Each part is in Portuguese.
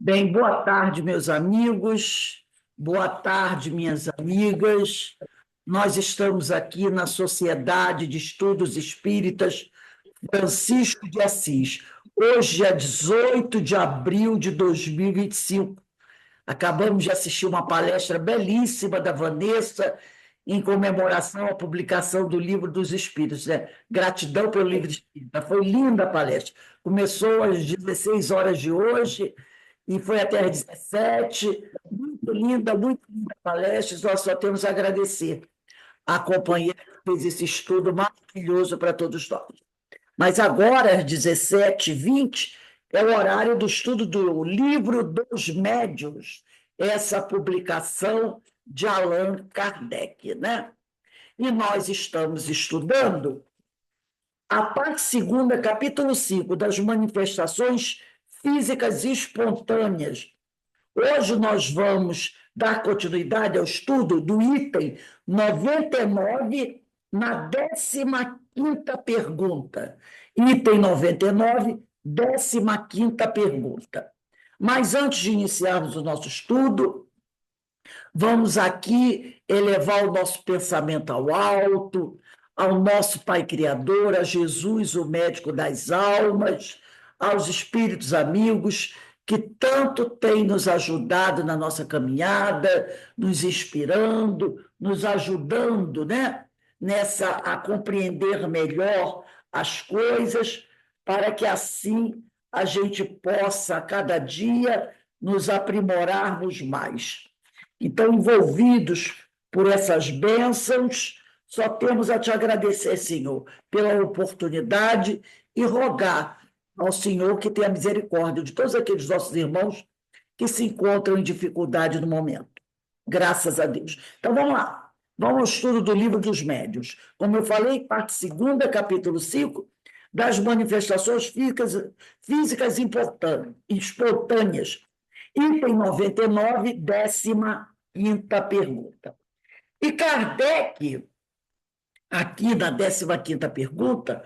Bem, boa tarde, meus amigos, boa tarde, minhas amigas. Nós estamos aqui na Sociedade de Estudos Espíritas Francisco de Assis. Hoje é 18 de abril de 2025. Acabamos de assistir uma palestra belíssima da Vanessa em comemoração à publicação do Livro dos Espíritos, né? Gratidão pelo Livro Espírita. Foi linda a palestra. Começou às 16 horas de hoje e foi até às 17. Muito linda a palestra. Nós só temos a agradecer a companheira que fez esse estudo maravilhoso para todos nós. Mas agora, às 17h20, é o horário do estudo do Livro dos Médiuns, essa publicação de Allan Kardec, né? E nós estamos estudando a parte segunda, capítulo 5, das manifestações físicas espontâneas. Hoje nós vamos dar continuidade ao estudo do item 99, na 15ª pergunta. Item 99, 15ª pergunta. Mas antes de iniciarmos o nosso estudo, vamos aqui elevar o nosso pensamento ao alto, ao nosso Pai Criador, a Jesus, o médico das almas, aos espíritos amigos que tanto têm nos ajudado na nossa caminhada, nos inspirando, nos ajudando, né, nessa a compreender melhor as coisas, para que assim a gente possa, a cada dia, nos aprimorarmos mais. Então, envolvidos por essas bênçãos, só temos a te agradecer, Senhor, pela oportunidade e rogar ao Senhor que tenha misericórdia de todos aqueles nossos irmãos que se encontram em dificuldade no momento. Graças a Deus. Então, vamos lá. Vamos ao estudo do Livro dos Médiuns. Como eu falei, parte segunda, capítulo 5, das manifestações físicas espontâneas. Item 99, 15ª pergunta. E Kardec, aqui na 15ª pergunta,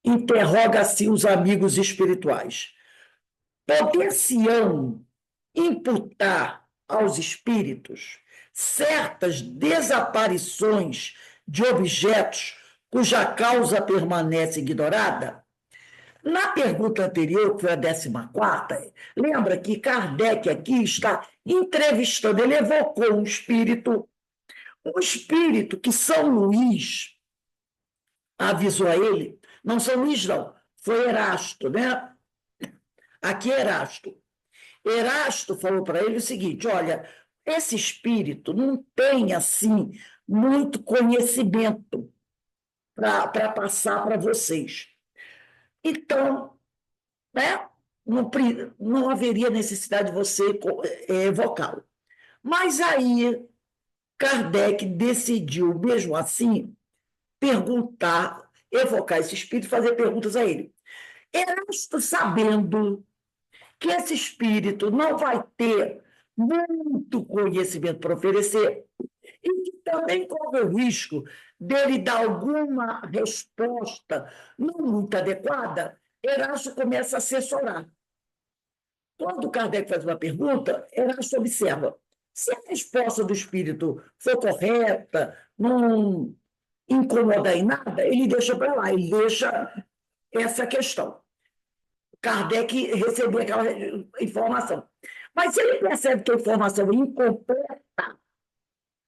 interroga assim os amigos espirituais. Poder-se-ão imputar aos espíritos certas desaparições de objetos cuja causa permanece ignorada? Na pergunta anterior, que foi a 14ª, lembra que Kardec aqui está entrevistando, ele evocou um espírito que São Luís avisou a ele, não São Luís não, foi Erasto, né? Aqui é Erasto. Erasto falou para ele o seguinte: olha, esse espírito não tem assim muito conhecimento para passar para vocês. Então, né, não haveria necessidade de você evocá-lo. Mas aí Kardec decidiu, mesmo assim, perguntar, evocar esse espírito, fazer perguntas a ele. Erasto, sabendo que esse espírito não vai ter muito conhecimento para oferecer, e que também corre o risco dele dar alguma resposta não muito adequada, Erasto começa a assessorar. Quando Kardec faz uma pergunta, Erasto observa. Se a resposta do espírito for correta, não incomodar em nada, ele deixa para lá, ele deixa essa questão. Kardec recebeu aquela informação. Mas se ele percebe que a informação é incompleta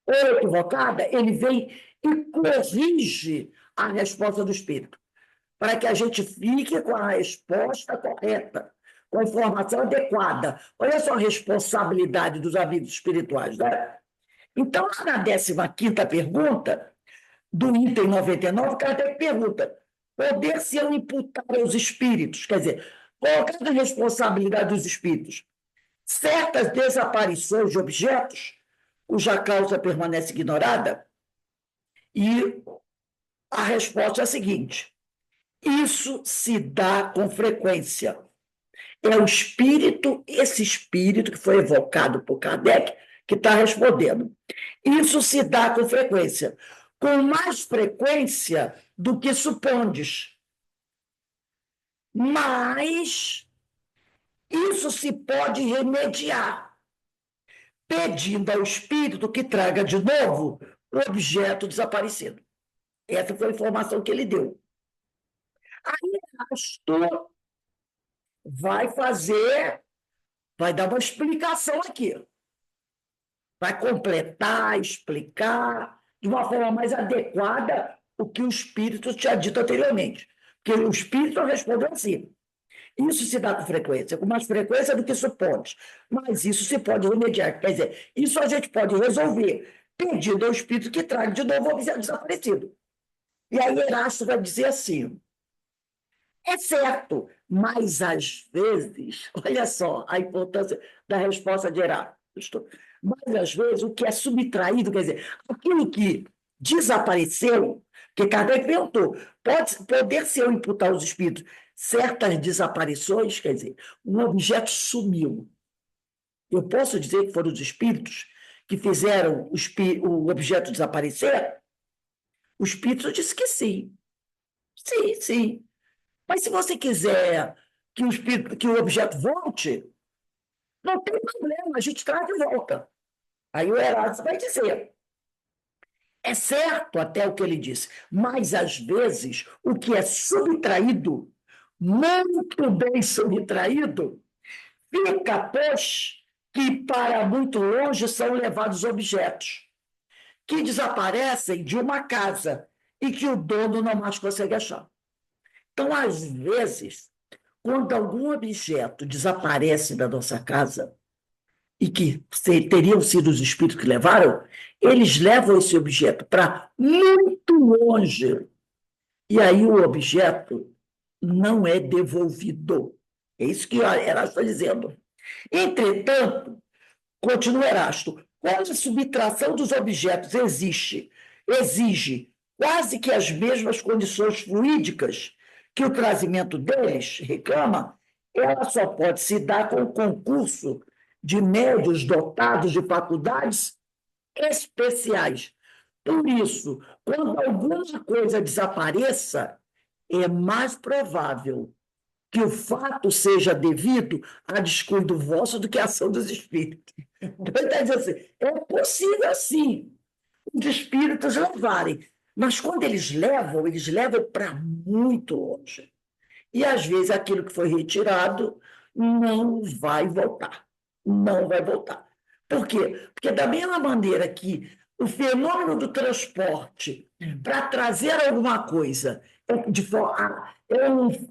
ou equivocada, ele vem e corrige a resposta do espírito, para que a gente fique com a resposta correta, com a informação adequada. Olha só a responsabilidade dos amigos espirituais, né? Então, lá na 15ª pergunta, do item 99, Kardec pergunta: poder-se-ão imputar aos espíritos, quer dizer, colocar na responsabilidade dos espíritos certas desaparições de objetos cuja causa permanece ignorada? E a resposta é a seguinte: isso se dá com frequência. É o espírito, esse espírito que foi evocado por Kardec, que está respondendo. Isso se dá com frequência, com mais frequência do que supondes. Mas Isso se pode remediar, pedindo ao espírito que traga de novo o objeto desaparecido. Essa foi a informação que ele deu. Aí Astro vai dar uma explicação aqui. Vai completar, explicar de uma forma mais adequada o que o espírito tinha dito anteriormente. Porque o espírito respondeu assim. Isso se dá com frequência, com mais frequência do que supões. Mas isso se pode remediar. Quer dizer, isso a gente pode resolver, pedindo ao espírito que traga de novo o objeto desaparecido. E aí Erasto vai dizer assim: é certo, mas às vezes, olha só a importância da resposta de Erasto, mas às vezes o que é subtraído, quer dizer, aquilo que desapareceu, que Kardec perguntou, poder ser imputar aos espíritos certas desaparições, quer dizer, um objeto sumiu. Eu posso dizer que foram os espíritos que fizeram o objeto desaparecer? O espírito disse que sim. Sim, sim. Mas se você quiser que o objeto volte, não tem problema, a gente traz de volta. Aí o Erasto vai dizer. É certo até o que ele disse, mas às vezes o que é subtraído, muito bem subtraído, fica, pois, que para muito longe são levados objetos que desaparecem de uma casa e que o dono não mais consegue achar. Então, às vezes, quando algum objeto desaparece da nossa casa, e que teriam sido os espíritos que levaram, eles levam esse objeto para muito longe. E aí o objeto não é devolvido. É isso que Erasto está dizendo. Entretanto, continua Erasto, quando a subtração dos objetos exige quase que as mesmas condições fluídicas que o trazimento deles reclama, ela só pode se dar com o concurso de médios dotados de faculdades especiais. Por isso, quando alguma coisa desapareça, é mais provável que o fato seja devido a descuido vosso do que a ação dos espíritos. Então, ele está dizendo assim, é possível, sim, os espíritos levarem, mas quando eles levam para muito longe. E, às vezes, aquilo que foi retirado não vai voltar. Não vai voltar. Por quê? Porque, da mesma maneira que o fenômeno do transporte para trazer alguma coisa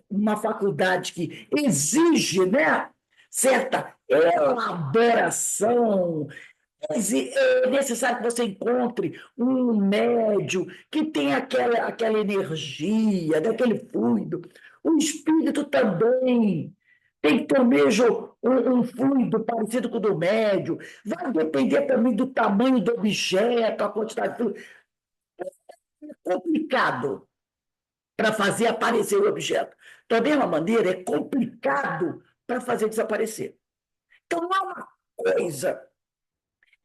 uma faculdade que exige, né, certa elaboração. É necessário que você encontre um médio que tenha aquela energia, daquele fluido. O espírito também tem que ter mesmo um fluido parecido com o do médio. Vai depender também do tamanho do objeto, a quantidade de fluido. É complicado para fazer aparecer o objeto. Da mesma maneira, é complicado para fazer desaparecer. Então, não é uma coisa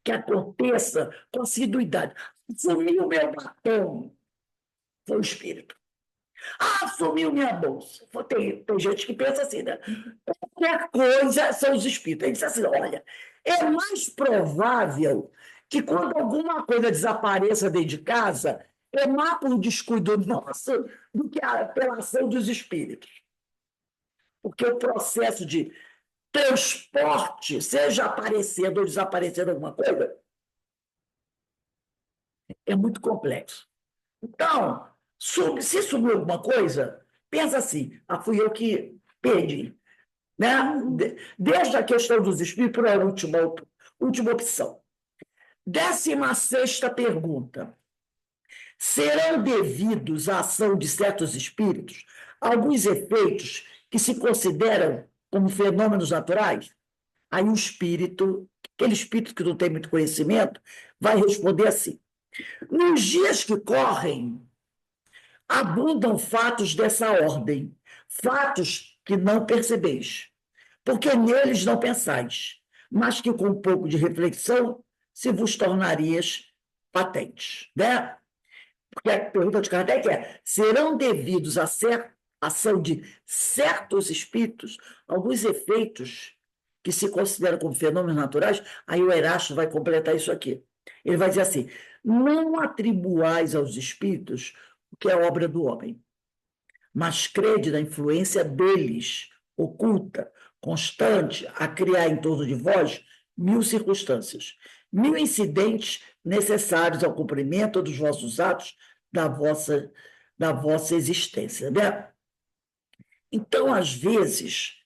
que aconteça com assiduidade. Sumiu meu batom, foi o espírito. Ah, sumiu minha bolsa. Tem gente que pensa assim, né? Qualquer coisa são os espíritos. Ele diz assim: olha, é mais provável que quando alguma coisa desapareça dentro de casa, é mais por descuido nosso do que pela ação dos espíritos. Porque o processo de transporte, seja aparecendo ou desaparecendo alguma coisa, é muito complexo. Então, se subiu alguma coisa, pensa assim: fui eu que perdi. Né? Desde a questão dos espíritos para a última opção. 16ª pergunta. Serão devidos à ação de certos espíritos alguns efeitos que se consideram como fenômenos naturais? Aí o espírito, aquele espírito que não tem muito conhecimento, vai responder assim: nos dias que correm, abundam fatos dessa ordem, fatos que não percebeis, porque neles não pensais, mas que com um pouco de reflexão se vos tornarias patentes. Né? Porque a pergunta de Kardec é: serão devidos a ação de certos espíritos, alguns efeitos que se consideram como fenômenos naturais, aí o Erasto vai completar isso aqui. Ele vai dizer assim: não atribuais aos espíritos o que é obra do homem, mas crede na influência deles, oculta, constante, a criar em torno de vós mil circunstâncias, mil incidentes necessários ao cumprimento dos vossos atos, da vossa existência, né? Então, às vezes,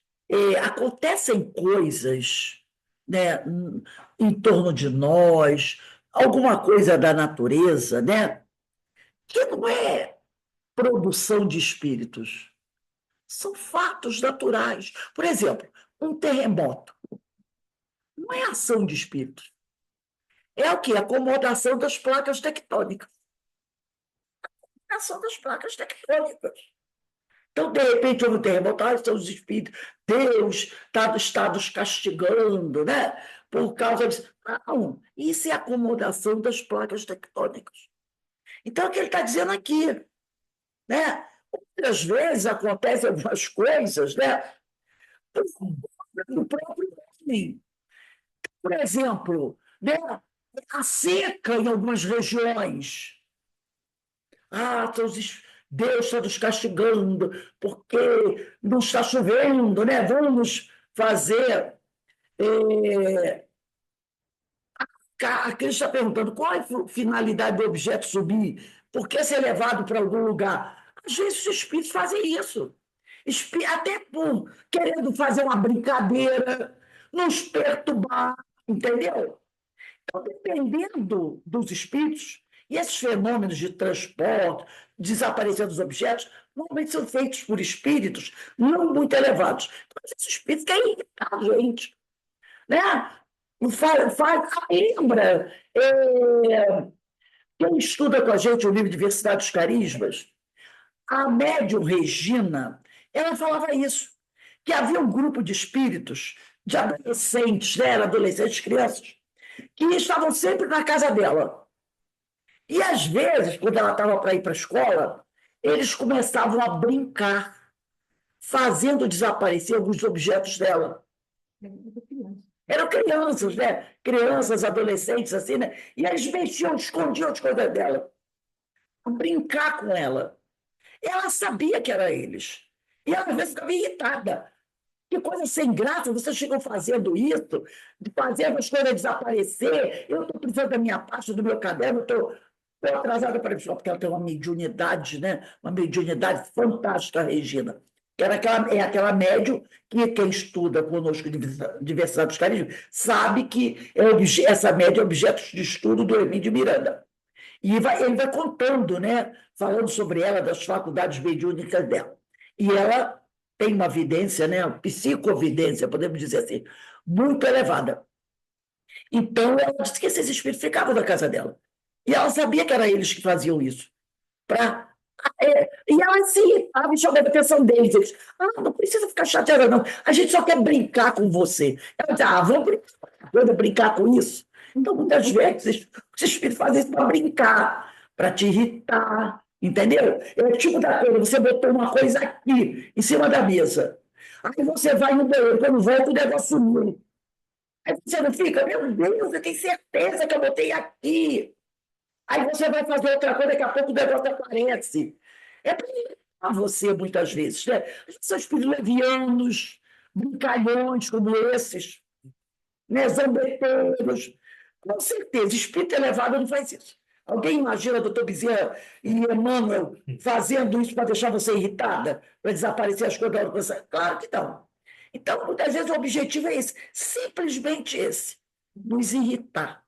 acontecem coisas, né, em torno de nós, alguma coisa da natureza, né, que não é produção de espíritos, são fatos naturais. Por exemplo, um terremoto não é ação de espíritos, é o quê? Acomodação das placas tectônicas. A ação das placas tectônicas. Então, de repente, houve um terremoto, são os espíritos, Deus está nos castigando, né? Por causa disso. Não, isso é acomodação das placas tectônicas. Então, é o que ele está dizendo aqui, né? Outras vezes acontecem algumas coisas, né? No próprio homem. Por exemplo, né? A seca em algumas regiões. Deus está nos castigando porque não está chovendo, né? Vamos fazer. A Cris está perguntando qual é a finalidade do objeto subir, por que ser levado para algum lugar? Às vezes os espíritos fazem isso, até por querendo fazer uma brincadeira, nos perturbar, entendeu? Então, dependendo dos espíritos, e esses fenômenos de transporte, desaparecendo dos objetos, normalmente são feitos por espíritos não muito elevados. Então, esses espíritos querem irritar a gente, né? Lembra, quem estuda com a gente o livro Diversidade dos Carismas, a médium Regina, ela falava isso, que havia um grupo de espíritos, de adolescentes, né? Adolescentes, crianças, que estavam sempre na casa dela. E, às vezes, quando ela estava para ir para a escola, eles começavam a brincar, fazendo desaparecer alguns objetos dela. Eram crianças, né? Crianças, adolescentes, assim, né? E eles mexiam, escondiam as coisas dela, brincar com ela. Ela sabia que era eles. E ela, às vezes, ficava irritada. Que coisa sem graça, vocês ficam fazendo isso, de fazendo as coisas desaparecer. Eu estou precisando da minha parte, do meu caderno, estou atrasada para a escola, porque ela tem uma mediunidade, né? Uma mediunidade fantástica, Regina. Que era aquela médium que quem estuda conosco Diversidade dos Carismas sabe que essa médium é objeto de estudo do Emílio Miranda. E ele vai contando, né? Falando sobre ela, das faculdades mediúnicas dela. E ela tem uma vidência, né? Psicovidência, podemos dizer assim, muito elevada. Então, ela disse que esses espíritos ficavam na casa dela. E ela sabia que eram eles que faziam isso. E ela se irritava e chamava a atenção deles. Eles, não precisa ficar chateada, não. A gente só quer brincar com você. Ela dizia, vamos brincar com isso? Então, muitas vezes, os espíritos fazem isso para brincar, para te irritar, entendeu? É o tipo da coisa, você botou uma coisa aqui, em cima da mesa. Aí você vai no banheiro, quando volta, o negócio sumiu. Aí você não fica, meu Deus, eu tenho certeza que eu botei aqui. Aí você vai fazer outra coisa, daqui a pouco o negócio aparece. É para você, muitas vezes, né? São espíritos levianos, brincalhões como esses, né? Zombeteiros. Com certeza, espírito elevado não faz isso. Alguém imagina doutor Bezerra e Emmanuel fazendo isso para deixar você irritada, para desaparecer as coisas da hora que você... Claro que não. Então, muitas vezes o objetivo é esse, simplesmente esse, nos irritar,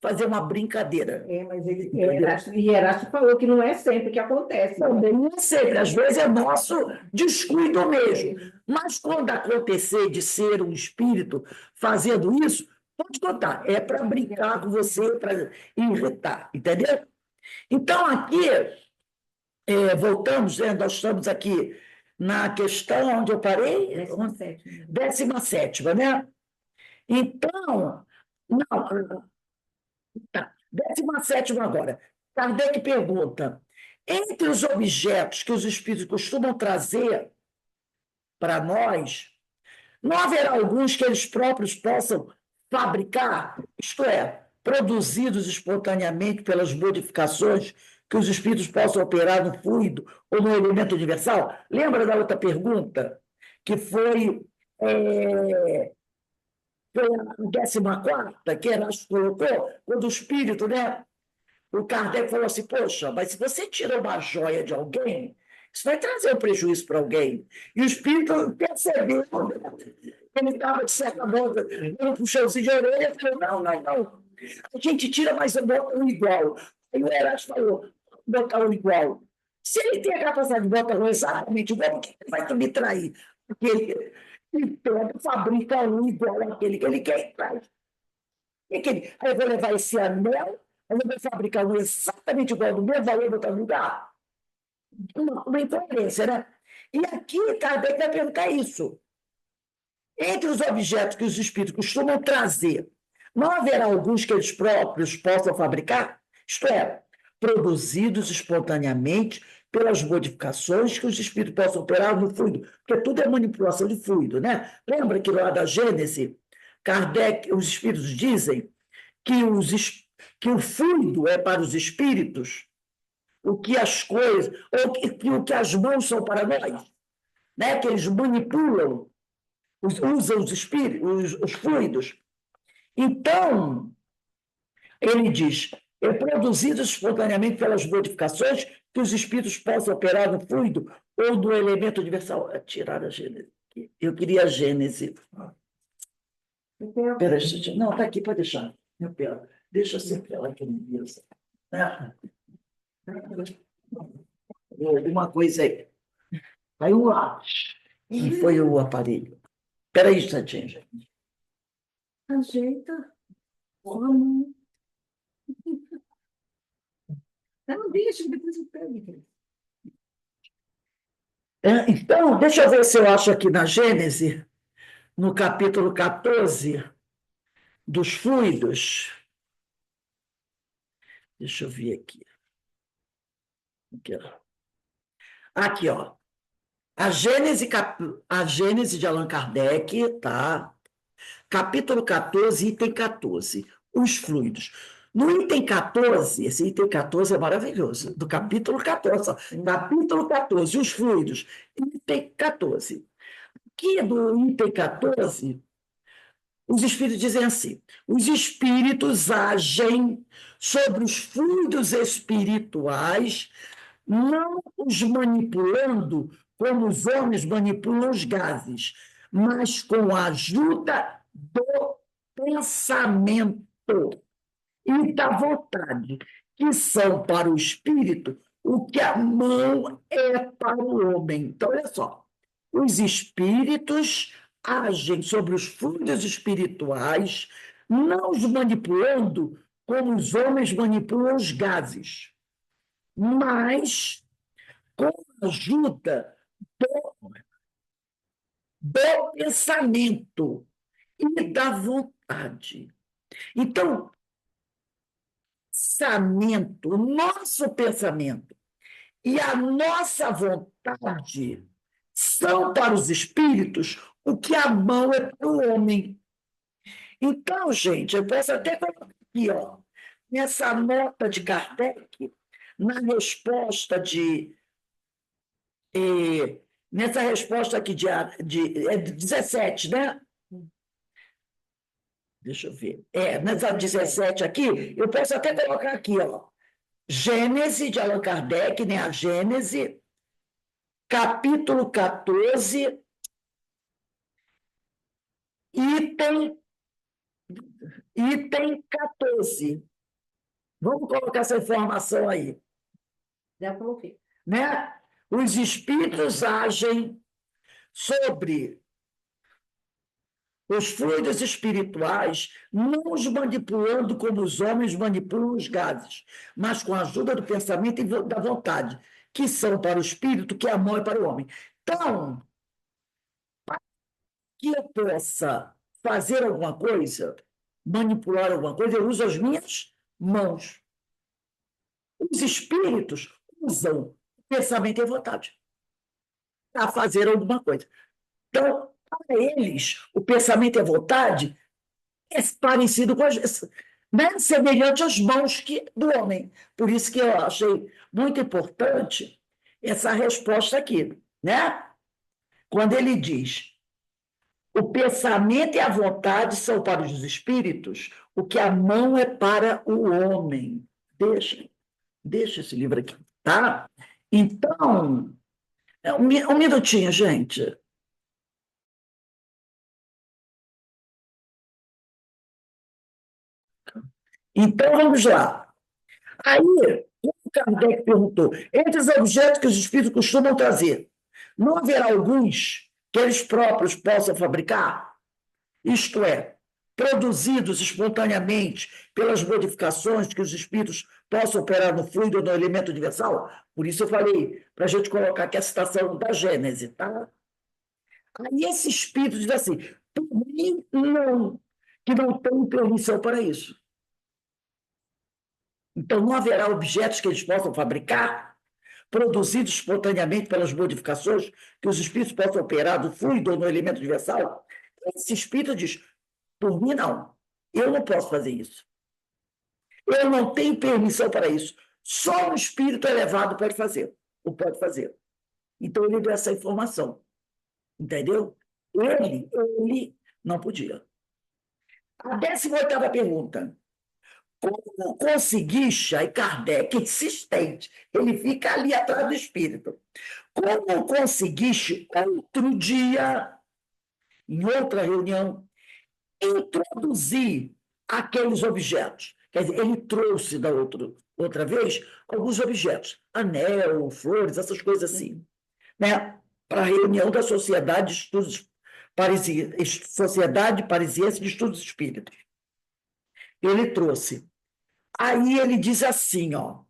fazer uma brincadeira. Mas Erasto falou que não é sempre que acontece. Também não é sempre, às vezes é nosso descuido mesmo. Mas quando acontecer de ser um espírito fazendo isso, pode contar, é para brincar com você, para irritar, entendeu? Então, aqui, voltamos, né, nós estamos aqui na questão onde eu parei, 17ª, né? Então, não, tá, 17ª agora. Kardec pergunta: Entre os objetos que os espíritos costumam trazer para nós, não haverá alguns que eles próprios possam fabricar, isto é, produzidos espontaneamente pelas modificações que os espíritos possam operar no fluido ou no elemento universal? Lembra da outra pergunta? Que foi a 14ª, que Erasmo colocou, quando o espírito, né? O Kardec falou assim: poxa, mas se você tira uma joia de alguém, isso vai trazer um prejuízo para alguém. E o espírito percebeu, ele estava, de certa forma, dando um puxãozinho de orelha, e falou: não, não, não. A gente tira, mas bota um igual. Aí o Erasmo falou: botar um igual. Se ele tem a capacidade de botar um exatamente igual, por que ele vai me trair? Porque ele pega, fabrica um igual àquele que ele quer e traz. Aí eu vou levar esse anel, aí eu vou fabricar um exatamente igual do mesmo valor, botar no lugar. Uma incoerência, né? E aqui Kardec vai perguntar isso. Entre os objetos que os espíritos costumam trazer, não haverá alguns que eles próprios possam fabricar? Isto é, produzidos espontaneamente pelas modificações que os espíritos possam operar no fluido, porque tudo é manipulação de fluido, né? Lembra que lá da Gênese, Kardec, os espíritos dizem que o fluido é para os espíritos o que as coisas, ou o que as mãos são para nós, né? Que eles manipulam, usam os espíritos, os fluidos. Então, ele diz, é produzido espontaneamente pelas modificações que os espíritos possam operar no fluido ou no elemento universal. Tirar a Gênese. Eu queria a Gênese. Espera, gente. Não, está aqui, pode deixar. Eu pego. Deixa sempre ela que eu não vi. Alguma coisa aí. Aí um lápis. E foi o aparelho. Espera aí, instantinho, gente. Ajeita. Vamos. Não deixa, depois eu pego. Então, deixa eu ver se eu acho aqui na Gênese, no capítulo 14, dos fluidos. Deixa eu ver aqui. Aqui, ó. A Gênese de Allan Kardec, tá? Capítulo 14, item 14, os fluidos. No item 14, esse item 14 é maravilhoso, do capítulo 14, ó, capítulo 14, os fluidos, item 14. Que do item 14, os espíritos dizem assim: os espíritos agem sobre os fluidos espirituais, não os manipulando como os homens manipulam os gases, mas com a ajuda do pensamento e da vontade, que são para o espírito o que a mão é para o homem. Então, olha só, os espíritos agem sobre os fluidos espirituais, não os manipulando como os homens manipulam os gases, mas com a ajuda do pensamento e da vontade. Então, o nosso pensamento e a nossa vontade são para os espíritos o que a mão é para o homem. Então, gente, eu posso até colocar aqui, ó, nessa nota de Kardec, na resposta de. Nessa resposta aqui de 17, né? Deixa eu ver. Nessa 17 aqui, eu posso até colocar aqui, ó. Gênese de Allan Kardec, né? A Gênese, capítulo 14, item 14. Vamos colocar essa informação aí. Já coloquei. Né? Os espíritos agem sobre os fluidos espirituais, não os manipulando como os homens manipulam os gases, mas com a ajuda do pensamento e da vontade, que são para o espírito, que a mão é para o homem. Então, para que eu possa fazer alguma coisa, manipular alguma coisa, eu uso as minhas mãos. Os espíritos usam o pensamento e a vontade para fazer alguma coisa. Então, para eles, o pensamento e a vontade é parecido com as, né? Semelhante às mãos do homem. Por isso que eu achei muito importante essa resposta aqui, né? Quando ele diz o pensamento e a vontade são para os espíritos, o que a mão é para o homem. Deixa esse livro aqui, tá? Então, um minutinho, gente. Então, vamos lá. Aí, o Kardec perguntou: entre os objetos que os espíritos costumam trazer, não haverá alguns que eles próprios possam fabricar? Isto é, produzidos espontaneamente pelas modificações que os espíritos possam operar no fluido ou no elemento universal? Por isso eu falei, para a gente colocar aqui a citação da Gênese, tá? Aí esse espírito diz assim: por mim, não, que não tenho permissão para isso. Então, não haverá objetos que eles possam fabricar, produzidos espontaneamente pelas modificações que os espíritos possam operar do fluido ou no elemento universal? Esse espírito diz: por mim, não. Eu não posso fazer isso. Eu não tenho permissão para isso. Só um espírito elevado pode fazer. Ou pode fazer. Então, ele deu essa informação. Entendeu? Ele não podia. A 18ª pergunta. Como conseguiste, aí Kardec insistente, ele fica ali atrás do espírito. Como conseguiste outro dia, em outra reunião, introduzir aqueles objetos? Quer dizer, ele trouxe outra vez alguns objetos, anel, flores, essas coisas assim, né? Para a reunião da Sociedade de Estudos Sociedade Parisiense de Estudos Espíritas. Ele trouxe. Aí ele diz assim, ó,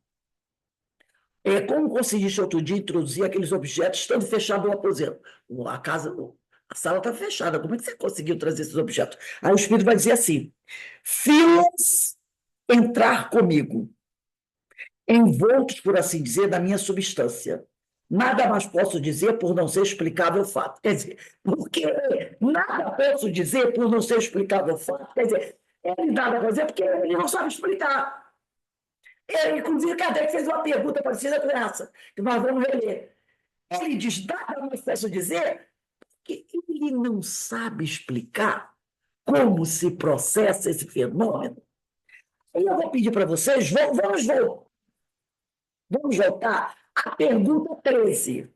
como conseguiste outro dia introduzir aqueles objetos estando fechado o aposento? A sala está fechada, como é que você conseguiu trazer esses objetos? Aí o espírito vai dizer assim: filas entrar comigo, envoltos, por assim dizer, na minha substância. Nada mais posso dizer por não ser explicável o fato. Quer dizer, porque nada posso dizer por não ser explicável o fato. Quer dizer, ele nada vai dizer porque ele não sabe explicar. Inclusive, Kardec fez uma pergunta parecida com essa, que nós vamos reler. Ele diz: nada mais posso dizer, que ele não sabe explicar como se processa esse fenômeno. E eu vou pedir para vocês, vamos voltar à pergunta 13,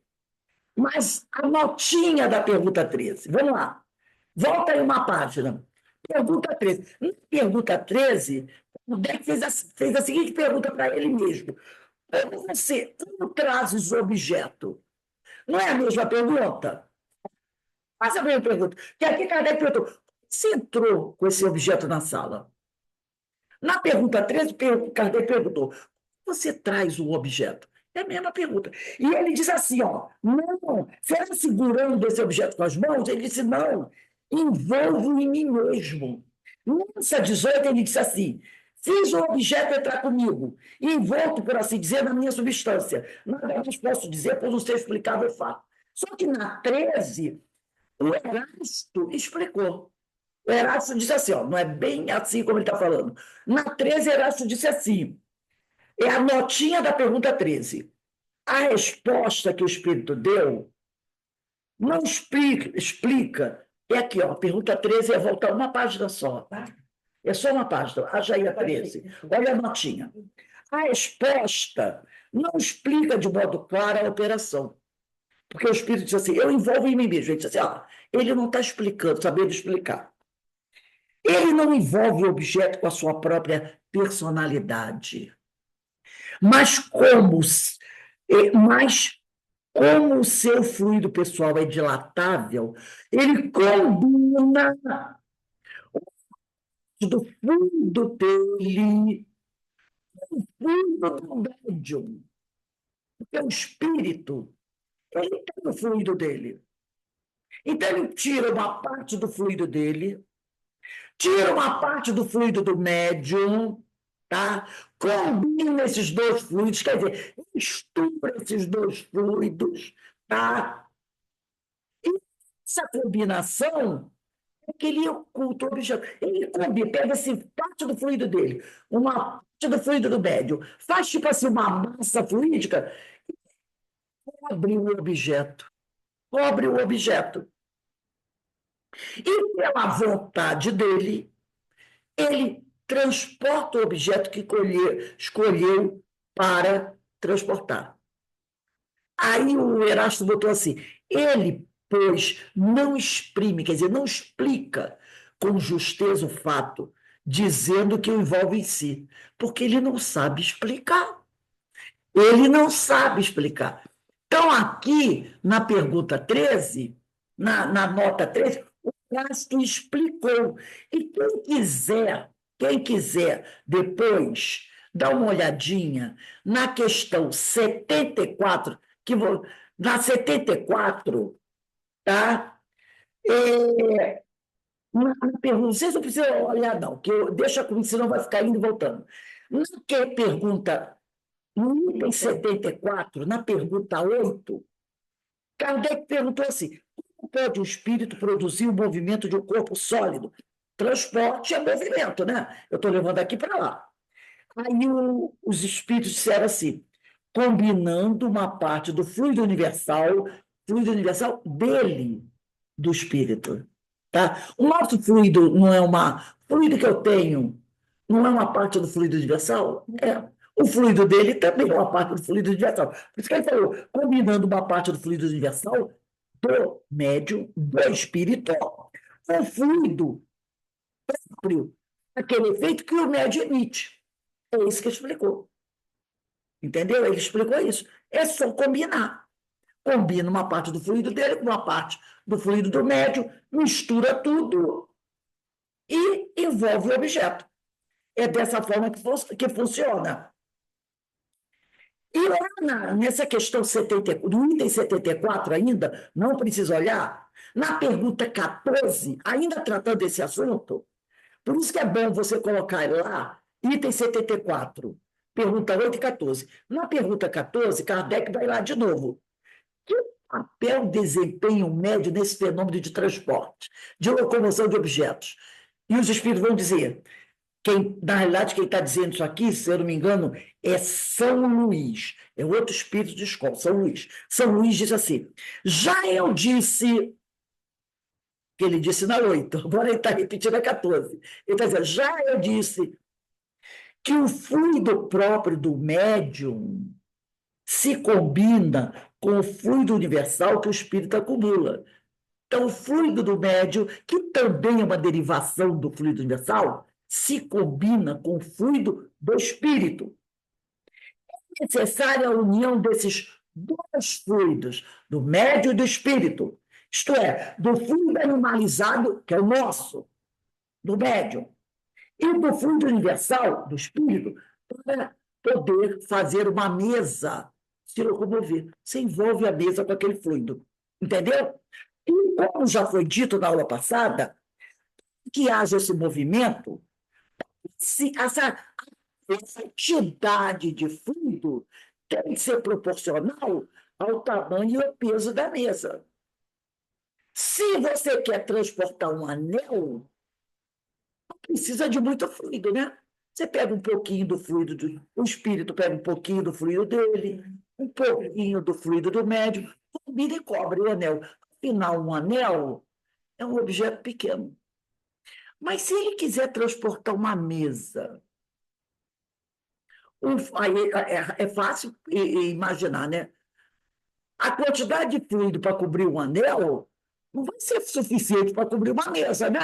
mas a notinha da pergunta 13. Vamos lá. Volta aí uma página. Pergunta 13. Na pergunta 13, o Beck fez a seguinte pergunta para ele mesmo: como trazes o objeto? Não é a mesma pergunta? Faça a mesma pergunta. Que aqui Kardec perguntou: você entrou com esse objeto na sala? Na pergunta 13, Kardec perguntou: você traz o objeto? É a mesma pergunta. E ele diz assim, ó, não, será segurando esse objeto com as mãos? Ele disse, não, envolvo em mim mesmo. Nessa 18, ele disse assim: fiz o objeto entrar comigo, envolto, por assim dizer, na minha substância. Nada mais posso dizer por não ser explicável o fato. Só que na 13, o Erasto explicou. O Erasto disse assim, ó, não é bem assim como ele está falando. Na 13, Erasto disse assim, é a notinha da pergunta 13. A resposta que o Espírito deu não explica. É aqui, ó, a pergunta 13 é voltar uma página só, tá? É só uma página. Acha aí a 13. Olha a notinha. A resposta não explica de modo claro a operação. Porque o Espírito diz assim: eu envolvo em mim mesmo. Ele diz assim: ele não está explicando, sabendo explicar. Ele não envolve o objeto com a sua própria personalidade. Mas como o seu fluido pessoal é dilatável, ele combina do fundo dele, o fundo do médium. Porque o espírito, ele tem o fluido dele. Então, ele tira uma parte do fluido dele, tira uma parte do fluido do médium, tá? Combina esses dois fluidos, quer dizer, mistura esses dois fluidos, tá? E essa combinação é que ele oculta o objeto. Ele combina, pega esse parte do fluido dele, uma parte do fluido do médio, faz tipo assim uma massa fluídica, cobre o objeto. Cobre o objeto. E pela vontade dele, ele transporta o objeto que escolheu para transportar. Aí o Erasto botou assim: ele, pois, não exprime, quer dizer, não explica com justeza o fato, dizendo que o envolve em si, porque ele não sabe explicar. Ele não sabe explicar. Então, aqui, na pergunta 13, na nota 13, o Castro explicou. E quem quiser depois dar uma olhadinha na questão 74, na 74, tá? Na pergunta, vocês não precisam olhar, não, que deixa comigo, senão vai ficar indo e voltando. Na que pergunta, no item 74, na pergunta 8, Kardec perguntou assim: como pode o espírito produzir o movimento de um corpo sólido? Transporte é movimento, né? Eu estou levando aqui para lá. Aí os espíritos disseram assim: combinando uma parte do fluido universal dele, do espírito. Tá? O nosso fluido não é uma. O fluido que eu tenho não é uma parte do fluido universal? É. O fluido dele também é uma parte do fluido universal. Por isso que ele falou, combinando uma parte do fluido universal do médium, do espírito, com o fluido próprio, aquele efeito que o médium emite. É isso que ele explicou. Entendeu? Ele explicou isso. É só combinar. Combina uma parte do fluido dele com uma parte do fluido do médium, mistura tudo e envolve o objeto. É dessa forma que funciona. E lá nessa questão 74, do item 74 ainda, não precisa olhar, na pergunta 14, ainda tratando desse assunto, por isso que é bom você colocar lá, item 74, pergunta 8 e 14. Na pergunta 14, Kardec vai lá de novo. Que papel desempenha o médio nesse fenômeno de transporte, de locomoção de objetos? E os espíritos vão dizer, na realidade, quem está dizendo isso aqui, se eu não me engano, é São Luís, é outro espírito de escola, São Luís. São Luís diz assim: já eu disse, que ele disse na 8, agora ele está repetindo a 14. Ele está dizendo: já eu disse que o fluido próprio do médium se combina com o fluido universal que o espírito acumula. Então, o fluido do médium, que também é uma derivação do fluido universal, se combina com o fluido do espírito. É necessária a união desses dois fluidos, do médium e do espírito, isto é, do fluido animalizado, que é o nosso, do médium, e do fluido universal, do espírito, para poder fazer uma mesa se locomover. Você envolve a mesa com aquele fluido. Entendeu? E como já foi dito na aula passada, que haja esse movimento, essa quantidade de fluido tem que ser proporcional ao tamanho e ao peso da mesa. Se você quer transportar um anel, não precisa de muito fluido, né? Você pega um pouquinho do fluido, o espírito pega um pouquinho do fluido dele, um pouquinho do fluido do médium, combina e cobre o anel. Afinal, um anel é um objeto pequeno. Mas se ele quiser transportar uma mesa, aí é fácil imaginar, né? A quantidade de fluido para cobrir um anel não vai ser suficiente para cobrir uma mesa, né?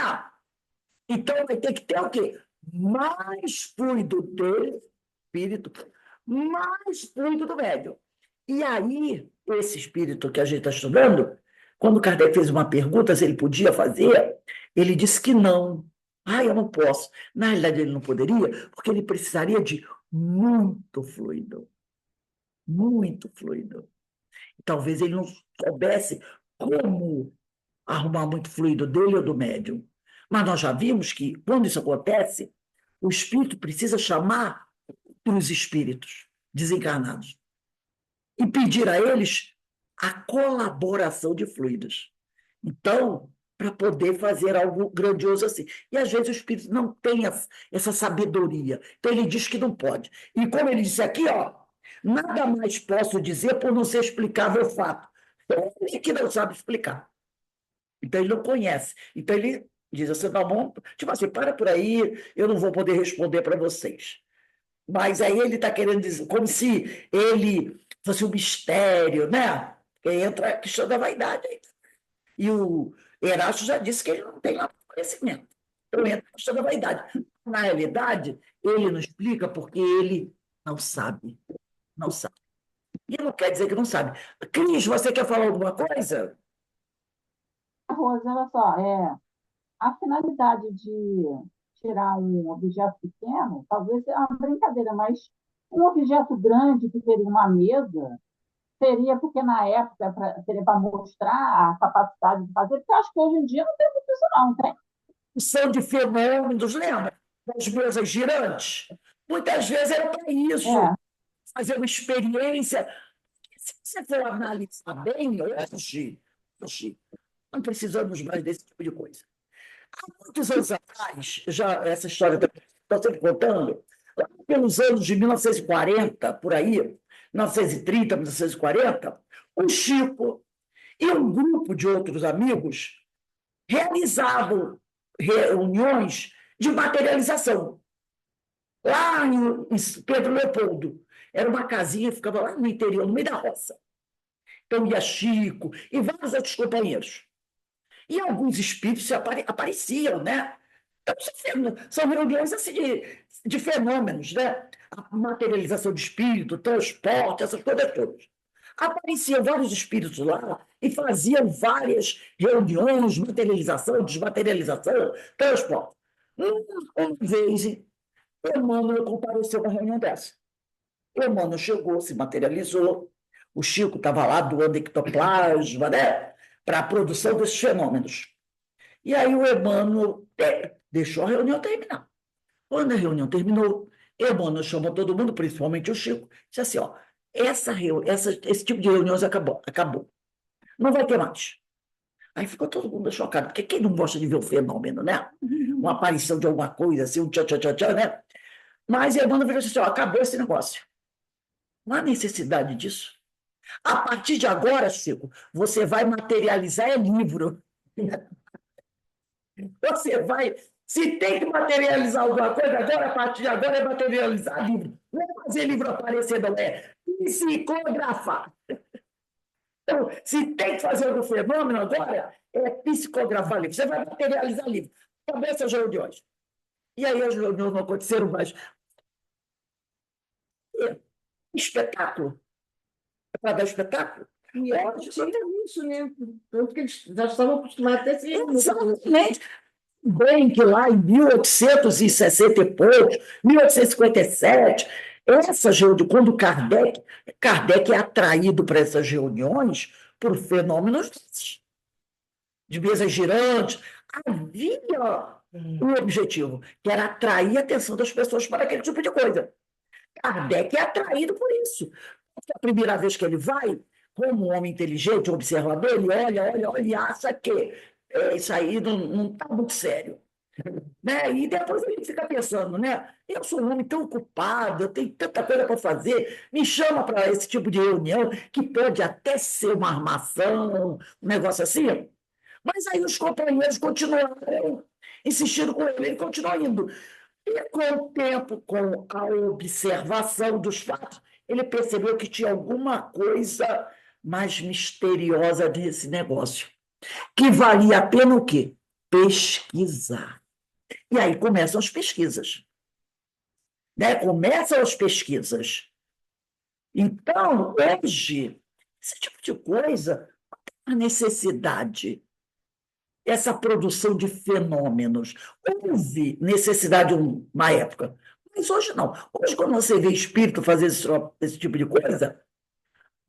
Então vai ter que ter o quê? Mais fluido dele, espírito, mais fluido do médium. E aí, esse espírito que a gente está estudando, quando Kardec fez uma pergunta se ele podia fazer, ele disse que não. Ah, eu não posso. Na realidade, ele não poderia, porque ele precisaria de muito fluido. Muito fluido. Talvez ele não soubesse como arrumar muito fluido dele ou do médium. Mas nós já vimos que, quando isso acontece, O espírito precisa chamar os espíritos desencarnados e pedir a eles a colaboração de fluidos. Então, para poder fazer algo grandioso assim. E às vezes o espírito não tem essa sabedoria. Então ele diz que não pode. E como ele disse aqui, ó, nada mais posso dizer por não ser explicável o fato. Então, ele que não sabe explicar. Então ele não conhece. Então ele diz assim, tá bom, tipo assim, para por aí, eu não vou poder responder para vocês. Mas aí ele está querendo dizer, como se ele fosse um mistério, né? E aí entra a questão da vaidade. E o Erasto já disse que ele não tem lá conhecimento. Então entra a questão da vaidade. Na realidade, ele não explica porque ele não sabe. Não sabe. E não quer dizer que não sabe. Cris, você quer falar alguma coisa? Rose, olha só, a finalidade de tirar um objeto pequeno, talvez seja uma brincadeira, mas um objeto grande, que seria uma mesa, seria porque na época seria para mostrar a capacidade de fazer, porque eu acho que hoje em dia não tem muito isso, não, tem? São de fenômenos, lembra? Das mesas girantes. Muitas vezes era para isso, É, fazer uma experiência. Se você for analisar bem, hoje não precisamos mais desse tipo de coisa. Há muitos anos atrás, já essa história que eu estou sempre contando, lá pelos anos de 1940, por aí, 1930, 1940, o Chico e um grupo de outros amigos realizavam reuniões de materialização, lá em Pedro Leopoldo. Era uma casinha que ficava lá no interior, no meio da roça. Então ia Chico e vários outros companheiros. E alguns espíritos apareciam, né? Então, são reuniões assim, de fenômenos, né? A materialização de espírito, transporte, essas coisas todas. Apareciam vários espíritos lá e faziam várias reuniões, materialização, desmaterialização, transporte. Uma vez, Emmanuel compareceu a uma reunião dessa. Emmanuel chegou, se materializou, o Chico estava lá doando ectoplasma, né? Para a produção desses fenômenos. E aí o Emmanuel deixou a reunião terminar. Quando a reunião terminou, Emmanuel chamou todo mundo, principalmente o Chico, disse assim, ó, esse tipo de reuniões acabou. Não vai ter mais. Aí ficou todo mundo chocado, porque quem não gosta de ver o fenômeno, né? Uma aparição de alguma coisa, assim, um tchau, né? Mas Emmanuel falou assim, ó, acabou esse negócio. Não há necessidade disso. A partir de agora, Chico, você vai materializar livro. Você vai. Se tem que materializar alguma coisa, agora, a partir de agora, é materializar livro. Não é fazer livro aparecer, não é psicografar. Então, se tem que fazer algum fenômeno agora, é psicografar livro. Você vai materializar livro. Acabou essas reuniões. E aí as reuniões não aconteceram mais. Espetáculo. É para dar espetáculo? E é só tem isso, né? Tanto que eles já estavam acostumados a ter esse Exatamente. Bem que lá em 1860 e poucos, 1857, essas reuniões, quando Kardec é atraído para essas reuniões por fenômenos de mesas girantes, havia um objetivo, que era atrair a atenção das pessoas para aquele tipo de coisa. Kardec é atraído por isso. A primeira vez que ele vai, como um homem inteligente, um observador, ele olha e acha que isso aí não está muito sério. Né? E depois ele fica pensando, né? Eu sou um homem tão ocupado, eu tenho tanta coisa para fazer, me chama para esse tipo de reunião, que pode até ser uma armação, um negócio assim. Mas aí os companheiros continuaram insistindo com ele continuou indo. E com o tempo, com a observação dos fatos, ele percebeu que tinha alguma coisa mais misteriosa desse negócio, que valia a pena o quê? Pesquisar. E aí começam as pesquisas. Né? Começam as pesquisas. Então, hoje, esse tipo de coisa, a necessidade, essa produção de fenômenos. Houve necessidade uma época, mas hoje não. Hoje, quando você vê espírito fazer esse tipo de coisa,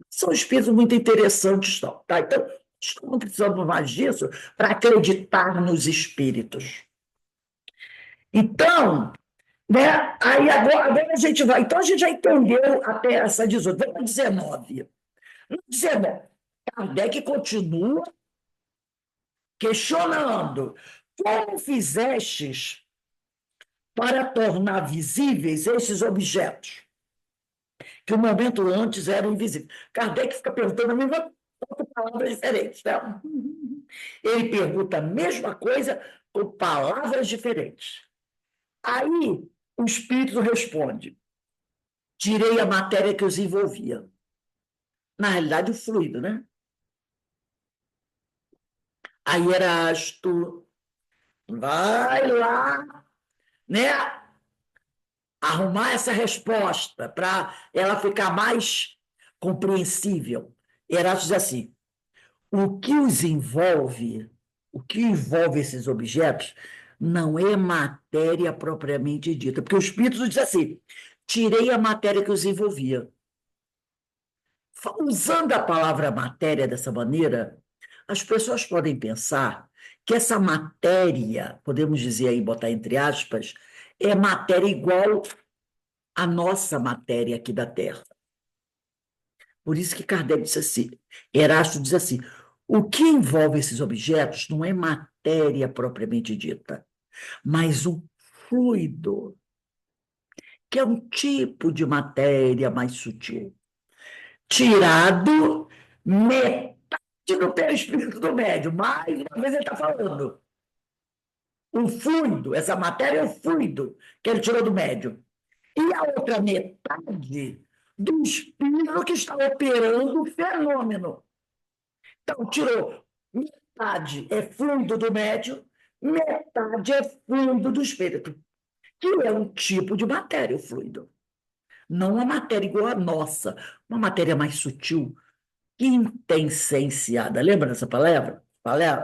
são espíritos muito interessantes. Tá? Então, estamos precisando mais disso para acreditar nos espíritos. Então, né? Aí agora a gente vai. Então a gente já entendeu até essa 18. Vamos para 19. No 19, Kardec continua questionando. Como fizestes para tornar visíveis esses objetos, que um momento antes eram invisíveis? Kardec fica perguntando a mesma coisa com palavras diferentes. Né? Ele pergunta a mesma coisa com palavras diferentes. Aí o espírito responde: tirei a matéria que os envolvia. Na realidade, o fluido, né? Aí Erasto vai lá, né, arrumar essa resposta para ela ficar mais compreensível. Erasto diz assim: o que os envolve, o que envolve esses objetos, não é matéria propriamente dita, porque o Espírito diz assim: tirei a matéria que os envolvia. Usando a palavra matéria dessa maneira, as pessoas podem pensar que essa matéria, podemos dizer aí, botar entre aspas, é matéria igual à nossa matéria aqui da Terra. Por isso que Kardec disse assim, Erasto diz assim: o que envolve esses objetos não é matéria propriamente dita, mas um fluido, que é um tipo de matéria mais sutil, tirado metade do perispírito do médium. Mais uma vez ele está falando. O fluido, essa matéria é o fluido que ele tirou do médium. E a outra metade do espírito que está operando o fenômeno. Então, tirou metade é fluido do médium, metade é fluido do espírito, que é um tipo de matéria, o fluido. Não uma matéria igual à nossa, uma matéria mais sutil, intensenciada. Lembra dessa palavra?